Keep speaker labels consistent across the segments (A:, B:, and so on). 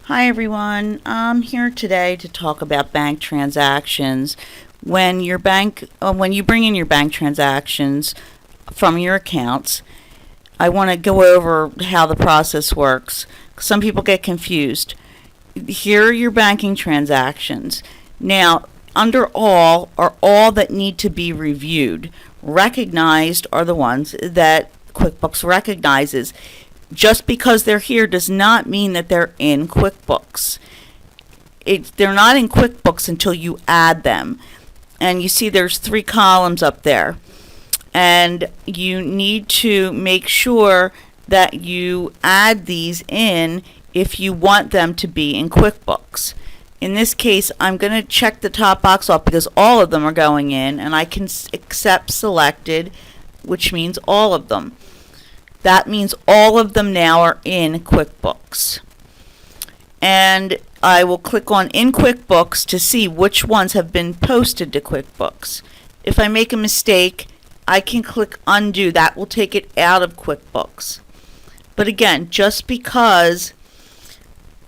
A: Hi everyone, I'm here today to talk about bank transactions. When when you bring in your bank transactions from your accounts, I want to go over how the process works. Some people get confused. Here are your banking transactions. Now, under all are all that need to be reviewed. Recognized are the ones that QuickBooks recognizes. Just because they're here does not mean that they're in QuickBooks. They're not in QuickBooks until you add them. And you see there's 3 columns up there. And you need to make sure that you add these in if you want them to be in QuickBooks. In this case, I'm going to check the top box off because all of them are going in, and I can accept selected, which means all of them. That means all of them now are in QuickBooks. And I will click on In QuickBooks to see which ones have been posted to QuickBooks. If I make a mistake, I can click Undo. That will take it out of QuickBooks. But again, just because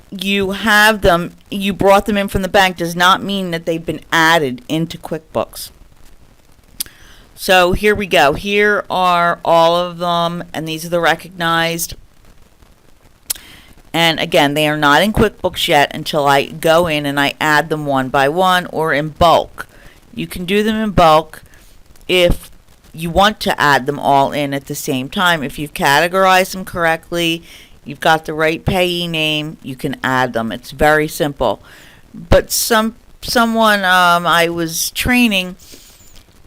A: you have them, you brought them in from the bank, does not mean that they've been added into QuickBooks. So here we go. Here are all of them, and these are the recognized. And again, they are not in QuickBooks yet until I go in and I add them one by one or in bulk. You can do them in bulk if you want to add them all in at the same time. If you've categorized them correctly, you've got the right payee name, you can add them. It's very simple. But someone I was training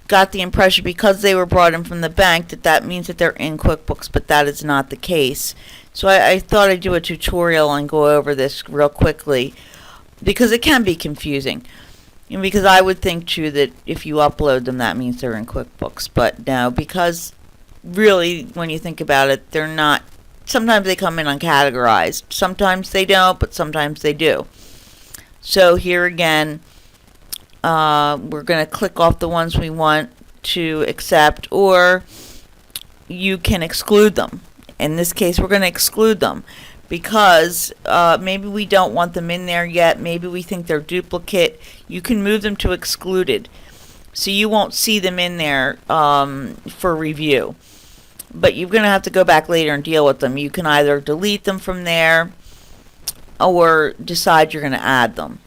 A: got the impression because they were brought in from the bank that means that they're in QuickBooks, but that is not the case. So I thought I'd do a tutorial and go over this real quickly because it can be confusing. And because I would think too that if you upload them that means they're in QuickBooks, but no, because really when you think about it, they're not. Sometimes they come in uncategorized, sometimes they don't, but sometimes they do. So here again, we're going to click off the ones we want to accept, or you can exclude them. In this case, we're going to exclude them because maybe we don't want them in there yet. Maybe we think they're duplicate. You can move them to excluded, so you won't see them in there for review. But you're going to have to go back later and deal with them. You can either delete them from there or decide you're going to add them.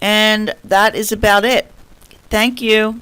A: And that is about it. Thank you.